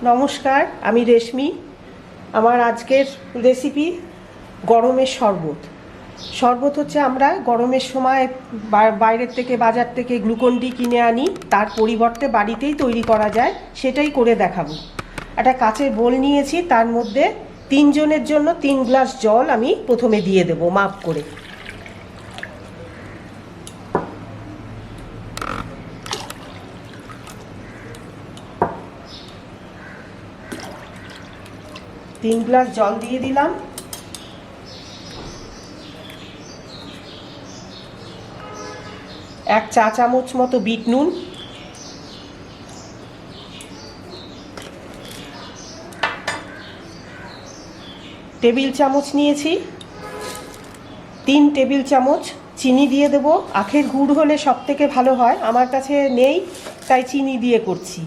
নমস্কার, আমি রেশমি। আমার আজকের রেসিপি গরমের শরবত। শরবত হচ্ছে আমরা গরমের সময় বাইরের থেকে বাজার থেকে গ্লুকন ডি কিনে আনি, তার পরিবর্তে বাড়িতেই তৈরি করা যায়, সেটাই করে দেখাবো। একটা কাচের বোল নিয়েছি, তার মধ্যে 3 জনের জন্য 3 গ্লাস জল আমি প্রথমে দিয়ে দেবো মাপ করে। তিন গ্লাস জল দিয়ে দিলাম। এক চা চামচ মতো বিট নুন, টেবিল চামচ নিয়েছি 3 টেবিল চামচ চিনি দিয়ে দেব। আখের গুড় হলে সব থেকে ভালো হয়, আমার কাছে নেই তাই চিনি দিয়ে করছি।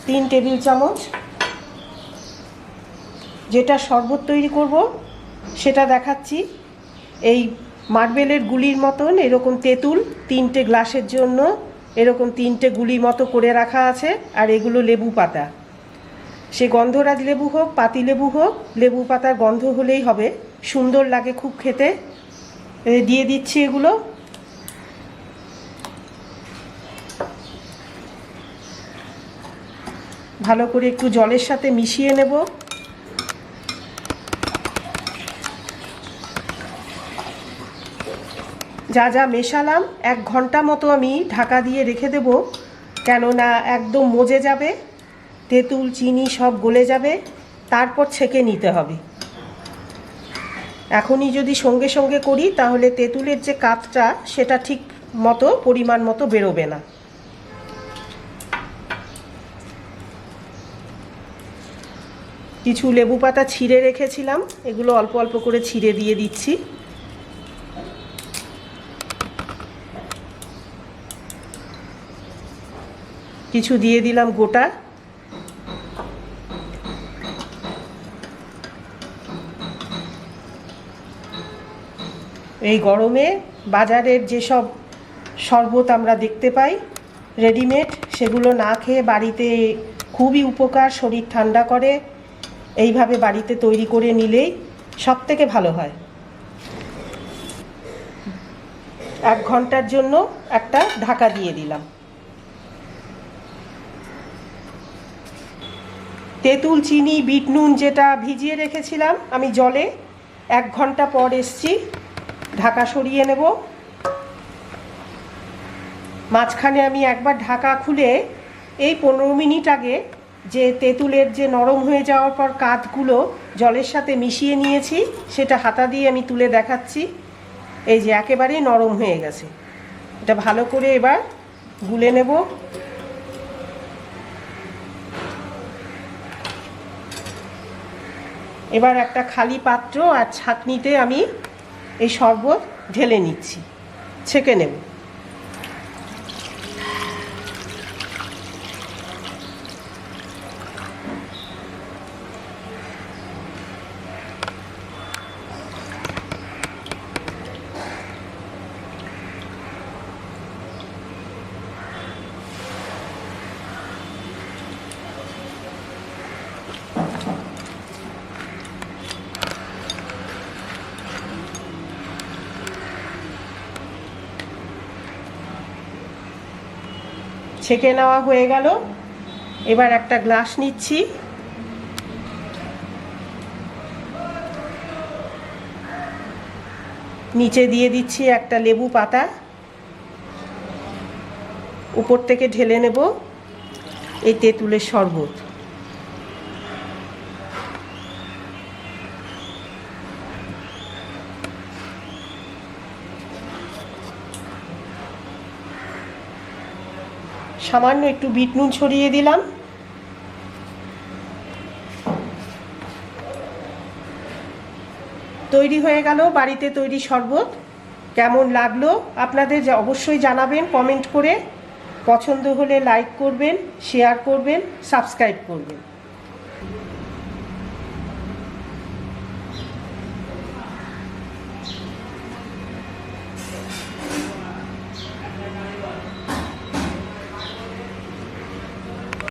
3 টেবিল চামচ। যেটা শরবত তৈরি করব সেটা দেখাচ্ছি। এই মার্বেলের গুলির মতন এরকম তেঁতুল 3টে গ্লাসের জন্য এরকম 3টে গুলি মতো করে রাখা আছে। আর এগুলো লেবু পাতা, সে গন্ধরাজ লেবু হোক পাতি লেবু হোক, লেবু পাতার গন্ধ হলেই হবে, সুন্দর লাগে খুব খেতে। দিয়ে দিচ্ছি এগুলো। ভালো করে একটু জলের সাথে মিশিয়ে নেব। যা যা মেশালাম 1 ঘন্টা মতো আমি ঢাকা দিয়ে রেখে দেব, কেননা একদম মজে যাবে, তেঁতুল চিনি সব গলে যাবে, তারপর ছেঁকে নিতে হবে। এখনই যদি সঙ্গে সঙ্গে করি তাহলে তেঁতুলের যে কাতটা সেটা ঠিক মতো পরিমাণ মতো বেরোবে না। কিছু লেবু পাতা ছিঁড়ে রেখেছিলাম, এগুলো অল্প অল্প করে ছিঁড়ে দিয়ে দিচ্ছি। কিছু দিয়ে দিলাম গোটা। এই গরমে বাজারের যেসব শরবত আমরা দেখতে পাই রেডিমেড, সেগুলো না খেয়ে বাড়িতে খুবই উপকার, শরীর ঠান্ডা করে। এইভাবে বাড়িতে তৈরি করে নিলেই সব থেকে ভালো হয়। 1 ঘন্টার জন্য একটা ঢাকা দিয়ে দিলাম। তেঁতুল চিনি বিট নুন যেটা ভিজিয়ে রেখেছিলাম আমি জলে, 1 ঘন্টা পর এসছি, ঢাকা সরিয়ে নেব। মাঝখানে আমি একবার ঢাকা খুলে এই 15 মিনিট আগে যে তেঁতুলের যে নরম হয়ে যাওয়ার পর কাঠগুলো জলের সাথে মিশিয়ে নিয়েছি, সেটা হাতা দিয়ে আমি তুলে দেখাচ্ছি। এই যে একেবারেই নরম হয়ে গেছে। এটা ভালো করে এবার গুলে নেব। এবার একটা খালি পাত্র আর ছাঁকনিতে আমি এই শরবত ঢেলে নিচ্ছি, ছেঁকে নেব। ছেঁকে নেওয়া হয়ে গেল। এবার একটা গ্লাস নিচ্ছি, নিচে দিয়ে দিচ্ছি একটা লেবু পাতা, উপর থেকে ঢেলে নেব এই তেঁতুলের শরবত। সামান্য একটু বিট নুন ছড়িয়ে দিলাম। তৈরি হয়ে গেল বাড়িতে তৈরি শরবত। কেমন লাগলো আপনাদের অবশ্যই জানাবেন কমেন্ট করে। পছন্দ হলে লাইক করবেন, শেয়ার করবেন, সাবস্ক্রাইব করবেন।